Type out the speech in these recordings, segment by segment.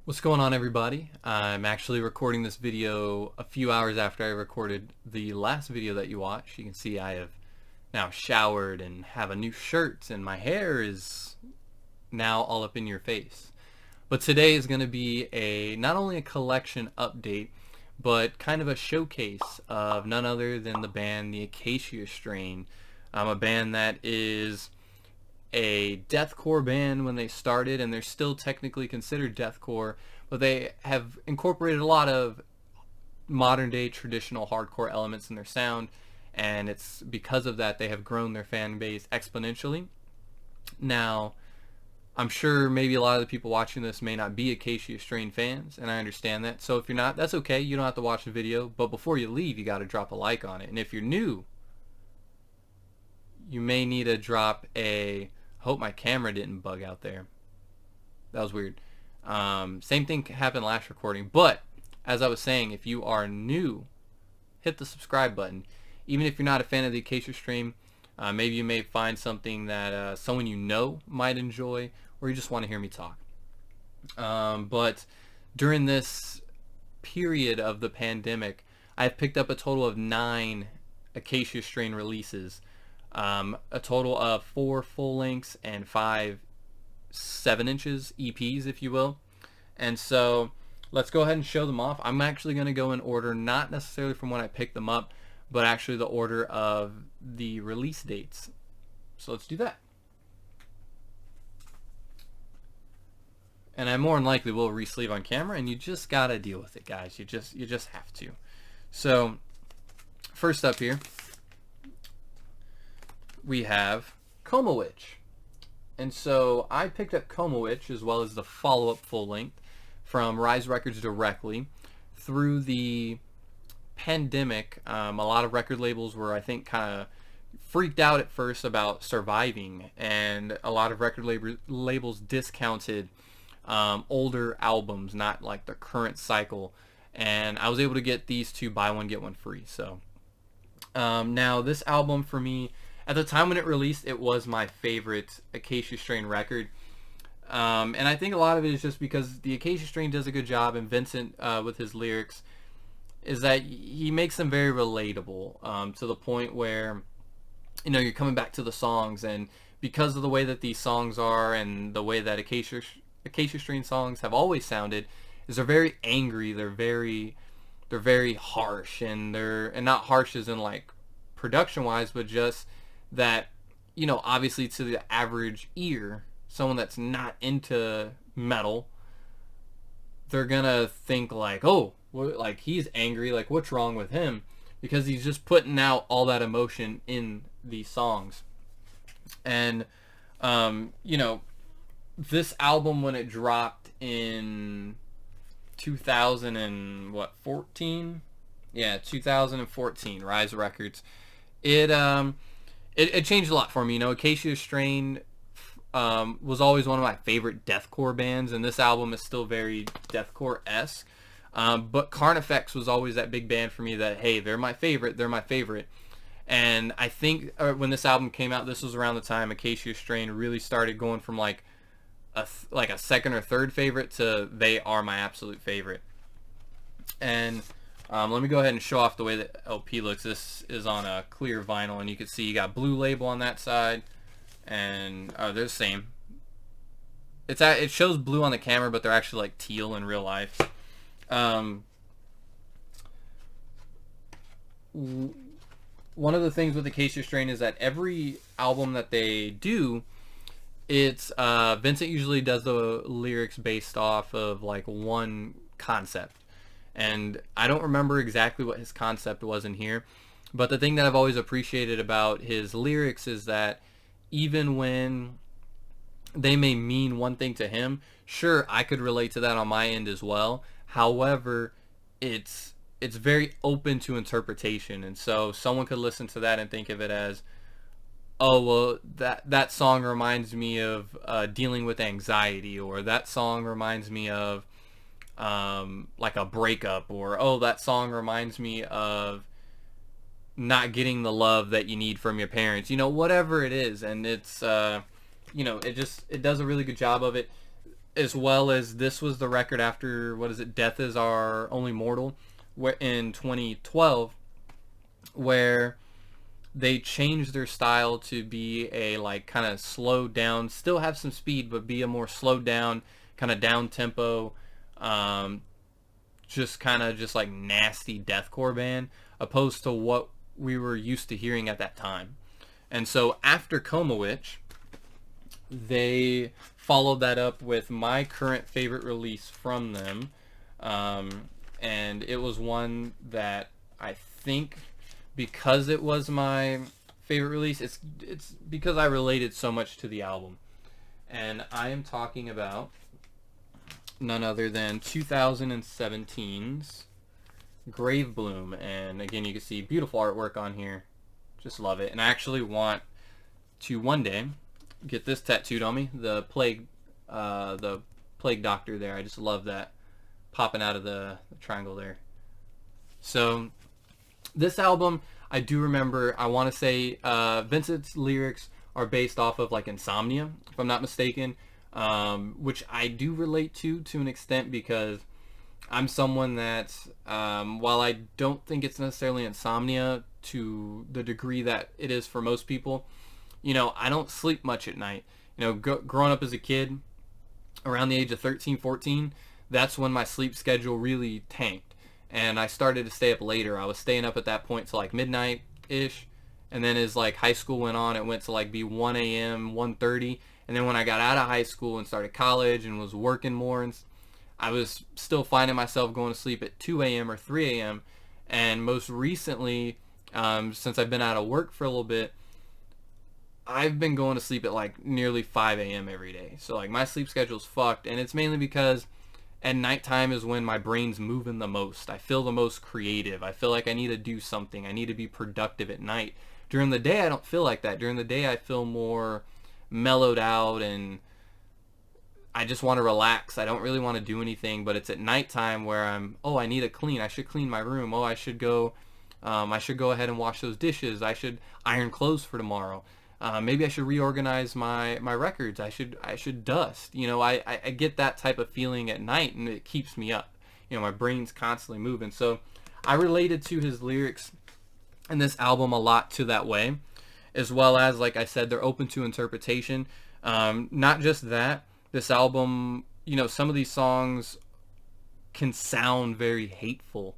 What's going on, everybody? I'm actually recording this video a few hours after I recorded the last video that you watched. You can see I have now showered and have a new shirt, and my hair is now all up in your face. But today is going to be not only a collection update, but kind of a showcase of none other than the band the Acacia Strain. A band that is a deathcore band when they started, and they're still technically considered deathcore, but they have incorporated a lot of modern day traditional hardcore elements in their sound, and it's because of that they have grown their fan base exponentially. Now, I'm sure maybe a lot of the people watching this may not be Acacia Strain fans, and I understand that. So if you're not, that's okay. You don't have to watch the video, but before you leave, you got to drop a like on it. And if you're new, you may need to drop a... Hope my camera didn't bug out there. That was weird. Same thing happened last recording. But as I was saying, if you are new, hit the subscribe button. Even if you're not a fan of the Acacia Stream, maybe you may find something that someone you know might enjoy, or you just want to hear me talk. But during this period of the pandemic, I've picked up a total of 9 Acacia Strain releases. A total of 4 full lengths and 5 7-inches EPs, if you will. And so let's go ahead and show them off. I'm actually going to go in order, not necessarily from when I picked them up, but actually the order of the release dates. So let's do that. And I more than likely will re-sleeve on camera, and you just gotta deal with it, guys. You just have to. So first up here, we have Coma Witch. And so I picked up Coma Witch as well as the follow-up full length from Rise Records directly. Through the pandemic, a lot of record labels were, I think, kind of freaked out at first about surviving, and a lot of record labels discounted older albums, not like the current cycle. And I was able to get these two buy one get one free. So now this album for me, at the time when it released, it was my favorite Acacia Strain record. And I think a lot of it is just because the Acacia Strain does a good job, and Vincent, with his lyrics, is that he makes them very relatable, to the point where, you know, you're coming back to the songs, and because of the way that these songs are and the way that Acacia Strain songs have always sounded, is they're very angry, they're very harsh, and not harsh as in like production wise, but just that, you know, obviously to the average ear, someone that's not into metal, they're gonna think like, oh, like he's angry, like what's wrong with him, because he's just putting out all that emotion in these songs. And you know, this album, when it dropped in 2014, 2014, Rise Records, it changed a lot for me. You know, Acacia Strain was always one of my favorite deathcore bands, and this album is still very deathcore-esque. But Carnifex was always that big band for me that, hey, they're my favorite. And I think when this album came out, this was around the time Acacia Strain really started going from like a second or third favorite to they are my absolute favorite. And let me go ahead and show off the way that LP looks. This is on a clear vinyl, and you can see you got blue label on that side, and they're the same. It shows blue on the camera, but they're actually like teal in real life. One of the things with Acacia Strain is that every album that they do, it's Vincent usually does the lyrics based off of like one concept. And I don't remember exactly what his concept was in here, but the thing that I've always appreciated about his lyrics is that even when they may mean one thing to him, sure, I could relate to that on my end as well. However, it's very open to interpretation, and so someone could listen to that and think of it as, oh, well, that song reminds me of dealing with anxiety, or that song reminds me of like a breakup, or oh, that song reminds me of not getting the love that you need from your parents, you know, whatever it is. And it's you know, it does a really good job of it. as well as this was the record after, what is it, Death is Our Only Mortal, in 2012, where they changed their style to be a like kind of slowed down, still have some speed, but be a more slowed down, kind of down tempo, um, just kind of just like nasty deathcore band, opposed to what we were used to hearing at that time. And so after Coma Witch, they followed that up with my current favorite release from them, and it was one that I think, because it was my favorite release, it's because I related so much to the album. And I am talking about none other than 2017's Grave Bloom. And again, you can see beautiful artwork on here. Just love it. And I actually want to one day get this tattooed on me. The plague doctor there. I just love that popping out of the triangle there. So this album, I do remember, I want to say Vincent's lyrics are based off of like Insomnia, if I'm not mistaken, which I do relate to an extent, because I'm someone that, while I don't think it's necessarily insomnia to the degree that it is for most people, you know, I don't sleep much at night. You know, growing up as a kid, around the age of 13, 14, that's when my sleep schedule really tanked. And I started to stay up later. I was staying up at that point till like midnight-ish. And then as like high school went on, it went to like be 1 a.m., 1:30. And then when I got out of high school and started college and was working more, and I was still finding myself going to sleep at 2 a.m. or 3 a.m. And most recently, since I've been out of work for a little bit, I've been going to sleep at like nearly 5 a.m. every day. So like my sleep schedule's fucked, and it's mainly because at nighttime is when my brain's moving the most. I feel the most creative. I feel like I need to do something. I need to be productive at night. During the day, I don't feel like that. During the day, I feel more mellowed out, and I just want to relax. I don't really want to do anything, but it's at nighttime where I need to clean. I should clean my room. I should go ahead and wash those dishes. I should iron clothes for tomorrow. Maybe I should reorganize my records. I should dust. You know, I get that type of feeling at night, and it keeps me up. You know, my brain's constantly moving. So I related to his lyrics in this album a lot to that way, as well as, like I said, they're open to interpretation. Not just that, this album, you know, some of these songs can sound very hateful,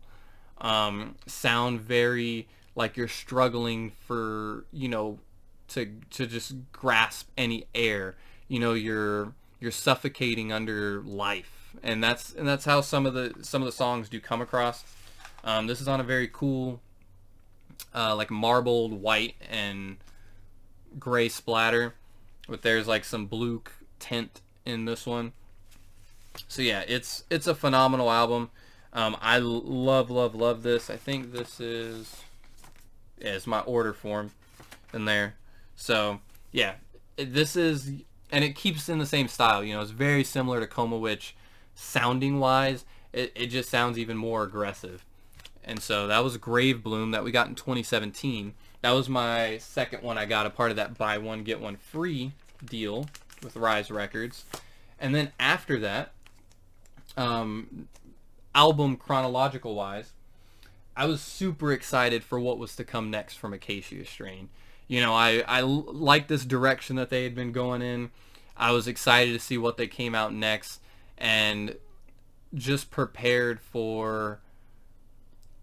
sound very like you're struggling for, you know, to just grasp any air. You know, you're suffocating under life, and that's how some of the songs do come across. This is on a very cool, like marbled white and gray splatter, but there's like some blue tint in this one. So yeah, it's a phenomenal album. I love this. I think this is, yeah, it's my order form in there. So yeah, this is, and it keeps in the same style. You know, it's very similar to Coma Witch sounding wise. It just sounds even more aggressive. And so that was Grave Bloom that we got in 2017. That was my second one I got, a part of that buy one get one free deal with Rise Records. And then after that, album chronological wise, I was super excited for what was to come next from Acacia Strain. You know, I liked this direction that they had been going in. I was excited to see what they came out next, and just prepared for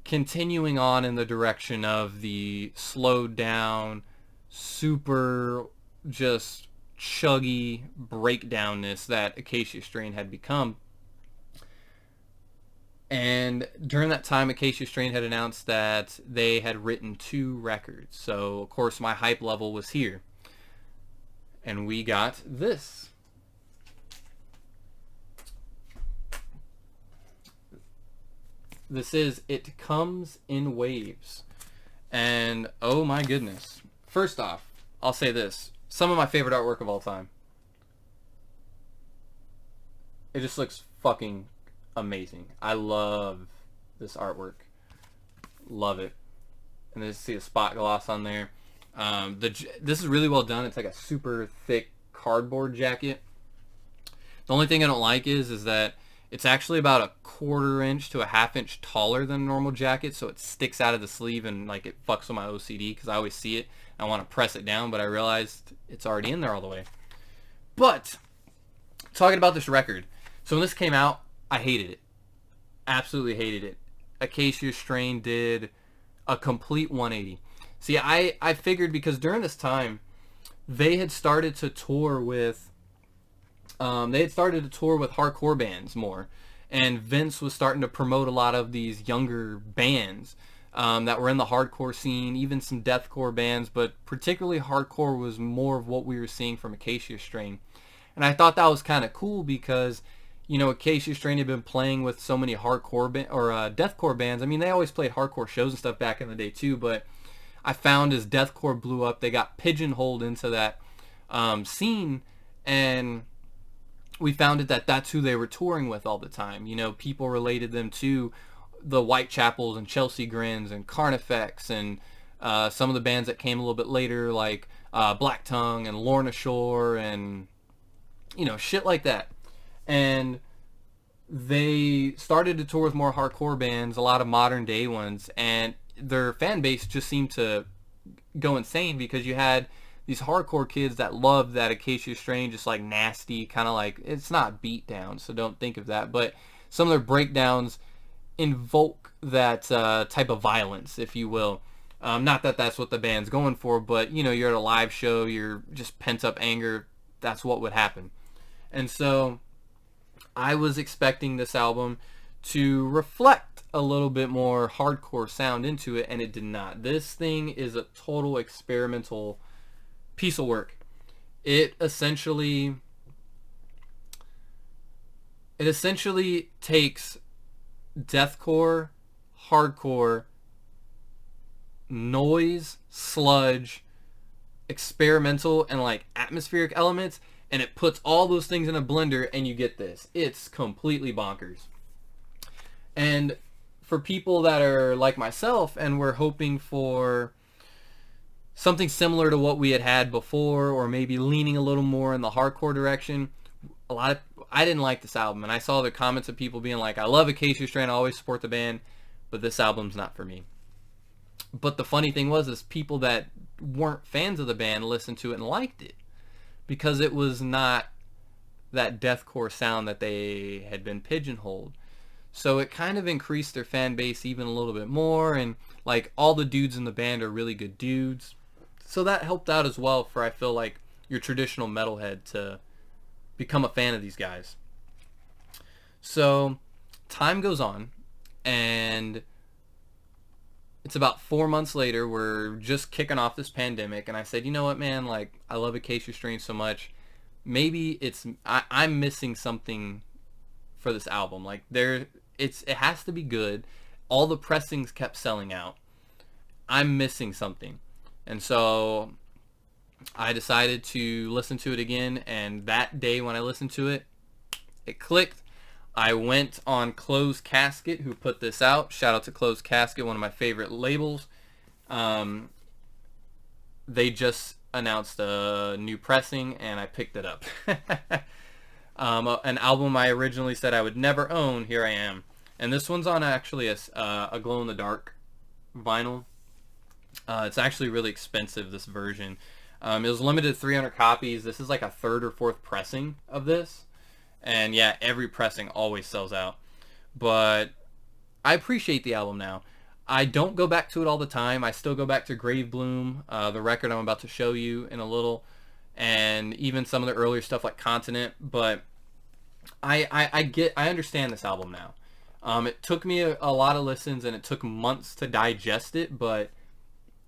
continuing on in the direction of the slowed down, super just chuggy breakdownness that Acacia Strain had become. And during that time, Acacia Strain had announced that they had written 2 records. So, of course, my hype level was here. And we got this. This is It Comes in Waves. And, oh my goodness. First off, I'll say this. Some of my favorite artwork of all time. It just looks fucking amazing. I love this artwork. Love it. And then see a spot gloss on there. This is really well done. It's like a super thick cardboard jacket. The only thing I don't like is that it's actually about a 1/4 inch to a 1/2 inch taller than a normal jacket, so it sticks out of the sleeve and like it fucks with my OCD because I always see it. I want to press it down, but I realized it's already in there all the way. But talking about this record, so when this came out, I hated it. Absolutely hated it. Acacia Strain did a complete 180. See, I figured because during this time, they had started to tour with hardcore bands more, and Vince was starting to promote a lot of these younger bands that were in the hardcore scene, even some deathcore bands, but particularly hardcore was more of what we were seeing from Acacia Strain. And I thought that was kind of cool because, you know, Acacia Strain had been playing with so many hardcore deathcore bands. I mean, they always played hardcore shows and stuff back in the day too, but I found as deathcore blew up, they got pigeonholed into that scene, and we found that that's who they were touring with all the time. You know, people related them to the Whitechapels and Chelsea Grins and Carnifex and some of the bands that came a little bit later, like Black Tongue and Lorna Shore and, you know, shit like that. And they started to tour with more hardcore bands, a lot of modern day ones, and their fan base just seemed to go insane because you had these hardcore kids that loved that Acacia Strain, just like nasty, kind of like, it's not beat down, so don't think of that, but some of their breakdowns invoke that type of violence, if you will. Not that that's what the band's going for, but, you know, you're at a live show, you're just pent up anger, that's what would happen. And so I was expecting this album to reflect a little bit more hardcore sound into it, and it did not. This thing is a total experimental piece of work. It essentially takes deathcore, hardcore, noise, sludge, experimental, and like atmospheric elements, and it puts all those things in a blender, and you get this. It's completely bonkers. And for people that are like myself and we're hoping for something similar to what we had before, or maybe leaning a little more in the hardcore direction, I didn't like this album, and I saw the comments of people being like, I love Acacia Strain, I always support the band, but this album's not for me. But the funny thing was people that weren't fans of the band listened to it and liked it because it was not that deathcore sound that they had been pigeonholed. So it kind of increased their fan base even a little bit more, and like all the dudes in the band are really good dudes. So that helped out as well for, I feel like, your traditional metalhead to become a fan of these guys. So time goes on, and it's about 4 months later, we're just kicking off this pandemic, and I said, you know what, man, like, I love Acacia Strain so much, maybe I'm missing something for this album. Like, it has to be good. All the pressings kept selling out. I'm missing something. And so I decided to listen to it again, and that day when I listened to it, it clicked. I went on Closed Casket, who put this out. Shout out to Closed Casket, one of my favorite labels. They just announced a new pressing, and I picked it up. An album I originally said I would never own, here I am. And this one's on actually a glow-in-the-dark vinyl. It's actually really expensive, this version. It was limited to 300 copies. This is like a 3rd or 4th pressing of this. And yeah, every pressing always sells out. But I appreciate the album now. I don't go back to it all the time. I still go back to Grave Bloom, the record I'm about to show you in a little, and even some of the earlier stuff like Continent. But I understand this album now. It took me a lot of listens, and it took months to digest it, but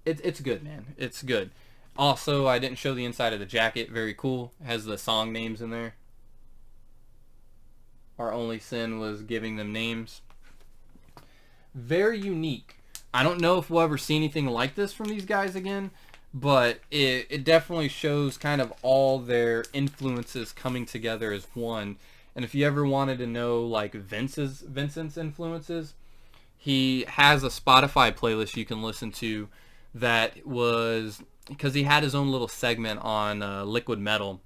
it's good, man. It's good. Also, I didn't show the inside of the jacket. Very cool. It has the song names in there. Our only sin was giving them names. Very unique. I don't know if we'll ever see anything like this from these guys again, but it definitely shows kind of all their influences coming together as one. And if you ever wanted to know like Vincent's influences, he has a Spotify playlist you can listen to that was, because he had his own little segment on liquid metal,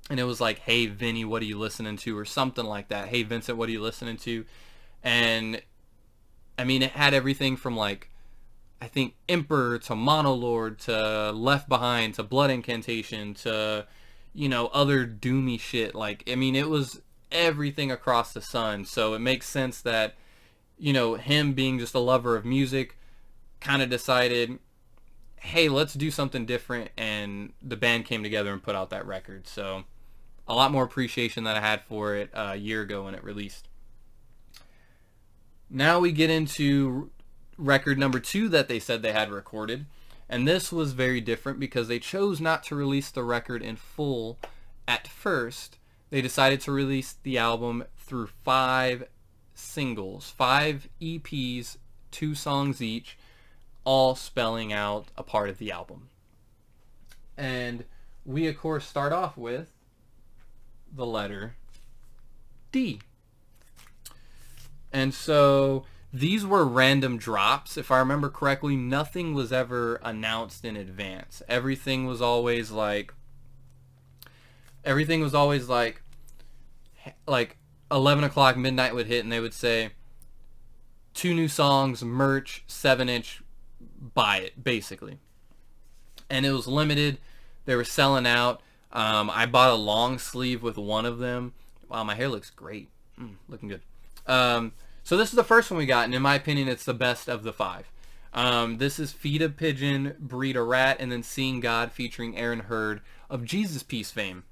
and it was like, "Hey Vinny, what are you listening to?" or something like that. "Hey Vincent, what are you listening to?" And I mean, it had everything from like, I think, Emperor to Monolord to Left Behind to Blood Incantation to, other doomy shit. Like, I mean, it was everything across the sun. So it makes sense that, him being just a lover of music kind of decided, hey, let's do something different. And the band came together and put out that record. So a lot more appreciation than I had for it a year ago when it released. Now we get into record number 2 that they said they had recorded. And this was very different because they chose not to release the record in full at first. They decided to release the album through 5 singles, 5 EPs, 2 songs each, all spelling out a part of the album. And we, of course, start off with the letter D. And so these were random drops. If I remember correctly, nothing was ever announced in advance. Everything was always like 11 o'clock, midnight would hit, and they would say 2 new songs, merch, 7-inch, buy it, basically. And it was limited. They were selling out. I bought a long sleeve with one of them. Wow, my hair looks great. Looking good. So this is the first one we got, and in my opinion, it's the best of the 5. This is Feed a Pigeon, Breed a Rat, and then Seeing God featuring Aaron Hurd of Jesus Piece fame.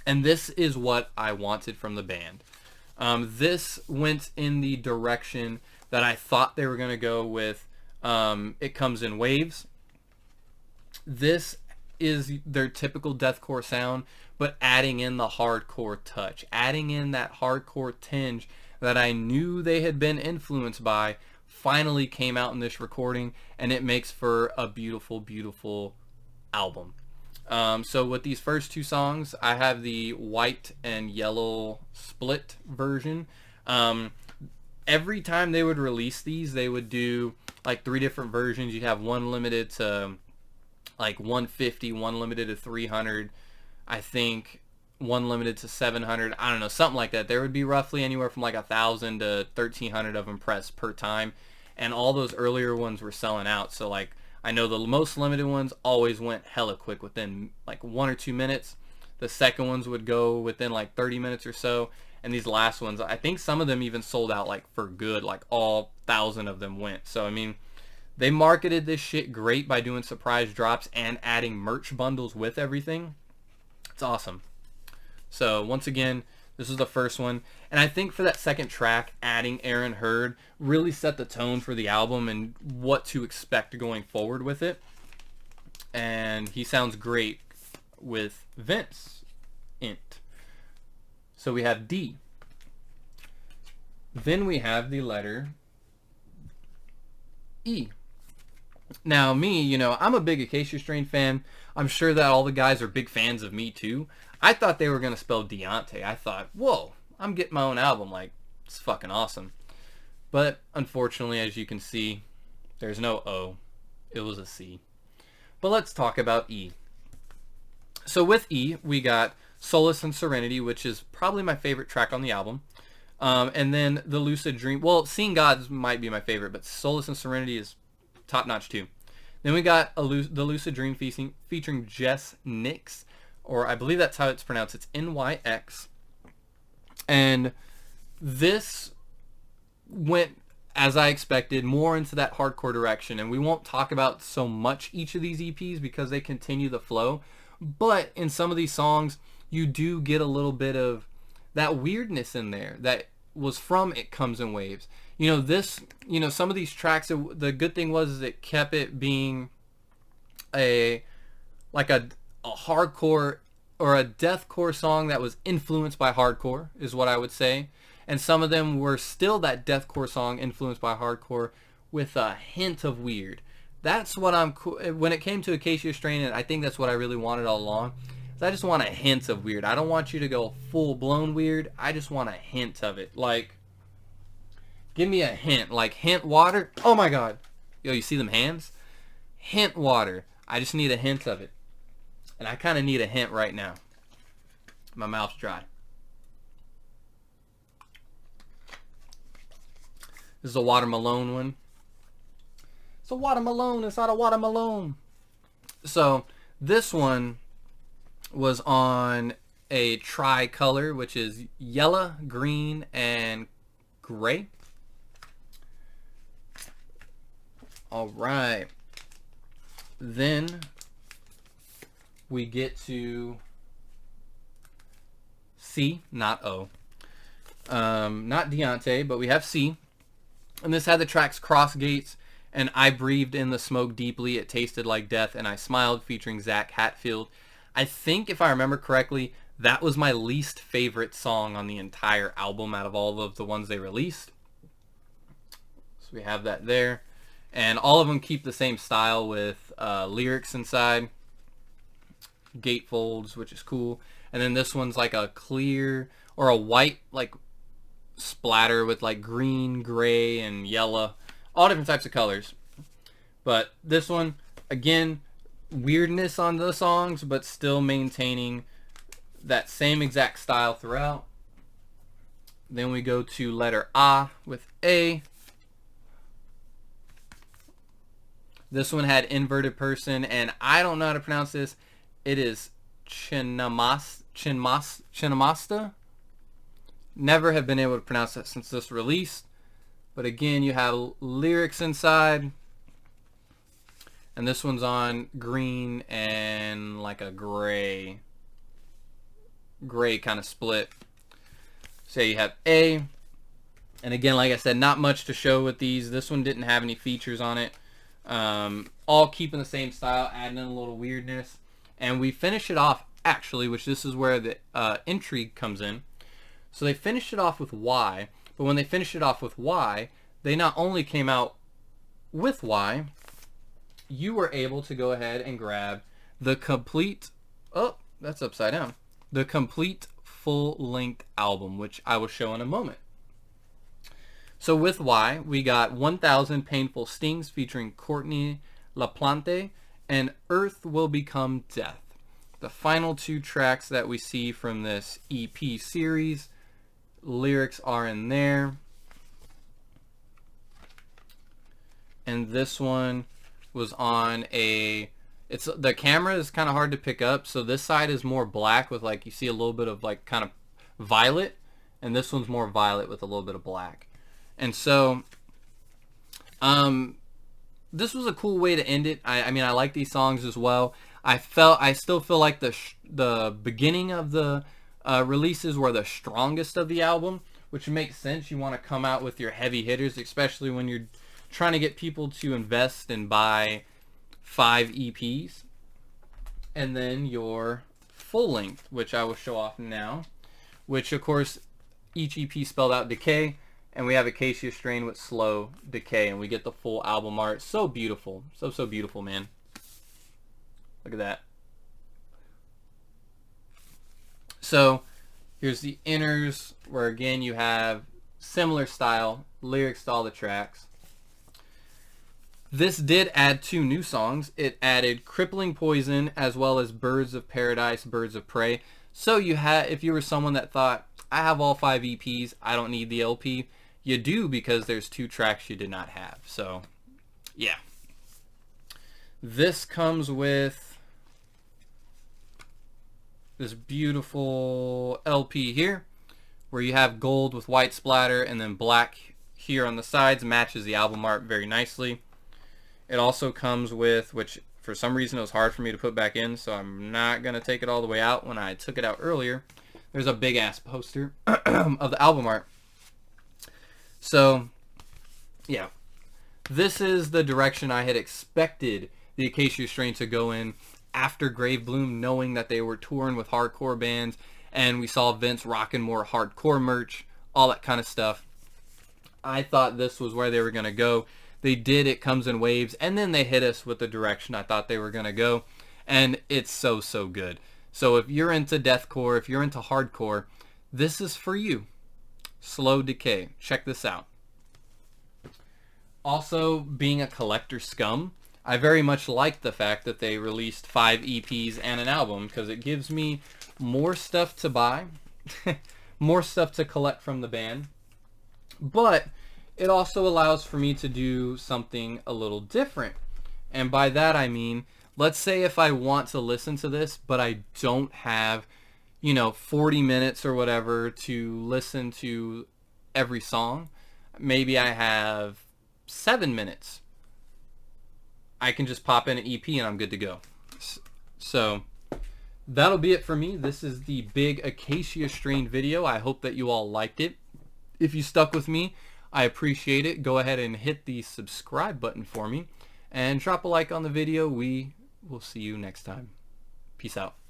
And this is what I wanted from the band. This went in the direction that I thought they were going to go with It Comes in Waves. This is their typical deathcore sound, but adding in the hardcore touch, adding in that hardcore tinge that I knew they had been influenced by, finally came out in this recording, and it makes for a beautiful, beautiful album. So with these first 2 songs, I have the white and yellow split version. Every time they would release these, they would do like 3 different versions. You'd have one limited to like 150, one limited to 300, I think one limited to 700, I don't know, something like that. There would be roughly anywhere from like 1,000 to 1,300 of them pressed per time, and all those earlier ones were selling out. So like, I know the most limited ones always went hella quick within like 1 or 2 minutes. The second ones would go within like 30 minutes or so, and these last ones, I think some of them even sold out like for good, like all 1,000 of them went. So I mean, they marketed this shit great by doing surprise drops and adding merch bundles with everything. It's awesome. So once again, this is the first one. And I think for that second track, adding Aaron Hurd really set the tone for the album and what to expect going forward with it. And he sounds great with Vince Int. So we have D. Then we have the letter E. Now me, I'm a big Acacia Strain fan. I'm sure that all the guys are big fans of me too. I thought they were going to spell Deontay. I thought, whoa, I'm getting my own album. Like, it's fucking awesome. But unfortunately, as you can see, there's no O. It was a C. But let's talk about E. So with E, we got Solace and Serenity, which is probably my favorite track on the album. And then the Lucid Dream. Well, Seeing God might be my favorite, but Solace and Serenity is top notch too. Then we got the Lucid Dream featuring Jess Nix, or I believe that's how it's pronounced. It's NYX. And this went, as I expected, more into that hardcore direction. And we won't talk about so much each of these EPs because they continue the flow. But in some of these songs, you do get a little bit of that weirdness in there that was from It Comes in Waves. Some of these tracks, the good thing was it kept it being a hardcore or a deathcore song that was influenced by hardcore, is what I would say. And some of them were still that deathcore song influenced by hardcore with a hint of weird. That's what when it came to Acacia Strain, and I think that's what I really wanted all along. I just want a hint of weird. I don't want you to go full-blown weird. I just want a hint of it. Like, give me a hint. Like, hint water. Oh my god. Yo, you see them hands? Hint water. I just need a hint of it. And I kind of need a hint right now. My mouth's dry. This is a watermelon one. It's a watermelon. It's not a watermelon. So this one was on a tri-color, which is yellow, green, and gray. All right. Then we get to C, not O. Not Deontay, but we have C. And this had the tracks Cross Gates and I Breathed in the Smoke Deeply, It Tasted Like Death, and I Smiled, featuring Zach Hatfield. I think, if I remember correctly, that was my least favorite song on the entire album out of all of the ones they released. So we have that there. And all of them keep the same style with lyrics inside. Gatefolds, which is cool. And then this one's like a clear or a white like splatter with like green, gray, and yellow. All different types of colors. But this one, again, weirdness on the songs, but still maintaining that same exact style throughout. Then we go to letter A with A. This one had inverted person, and I don't know how to pronounce this. It is Chinamasta. Never have been able to pronounce that since this release. But again, you have lyrics inside. And this one's on green and like a gray kind of split. So you have A. And again, like I said, not much to show with these. This one didn't have any features on it. All keeping the same style, adding in a little weirdness. And we finish it off, actually, which this is where the intrigue comes in. So they finished it off with Y, but when they finished it off with Y, they not only came out with Y, you were able to go ahead and grab the complete, oh, that's upside down, the complete full-length album, which I will show in a moment. So with Y, we got 1,000 Painful Stings featuring Courtney LaPlante and Earth Will Become Death. The final two tracks that we see from this EP series, lyrics are in there. And this one was on a, it's, the camera is kind of hard to pick up, so this side is more black with like, you see a little bit of like kind of violet, and this one's more violet with a little bit of black. And so this was a cool way to end it. I mean, I like these songs as well. I still feel like the beginning of the releases were the strongest of the album, which makes sense. You want to come out with your heavy hitters, especially when you're trying to get people to invest and buy 5 EPs. And then your full length, which I will show off now, which of course each EP spelled out Decay, and we have Acacia Strain with Slow Decay, and we get the full album art. So beautiful. So beautiful, man. Look at that. So here's the inners, where again you have similar style, lyrics to all the tracks. This did add 2 new songs. It added Crippling Poison as well as Birds of Paradise, Birds of Prey. So you had, if you were someone that thought, I have all 5 EPs, I don't need the LP, you do, because there's 2 tracks you did not have. So yeah. This comes with this beautiful LP here, where you have gold with white splatter, and then black here on the sides matches the album art very nicely. It also comes with, which for some reason it was hard for me to put back in, so I'm not going to take it all the way out. When I took it out earlier, there's a big ass poster of the album art. So yeah, this is the direction I had expected the Acacia Strain to go in after Grave Bloom, knowing that they were touring with hardcore bands, and we saw Vince rocking more hardcore merch, all that kind of stuff. I thought this was where they were going to go. They did. It comes in waves, and then they hit us with the direction I thought they were going to go, and it's so good. So if you're into deathcore, if you're into hardcore, this is for you. Slow Decay. Check this out. Also, being a collector scum, I very much like the fact that they released 5 EPs and an album, because it gives me more stuff to buy, more stuff to collect from the band, but it also allows for me to do something a little different. And by that I mean, let's say if I want to listen to this, but I don't have, 40 minutes or whatever to listen to every song. Maybe I have 7 minutes. I can just pop in an EP and I'm good to go. So that'll be it for me. This is the big Acacia strain video. I hope that you all liked it. If you stuck with me, I appreciate it. Go ahead and hit the subscribe button for me and drop a like on the video. We will see you next time. Peace out.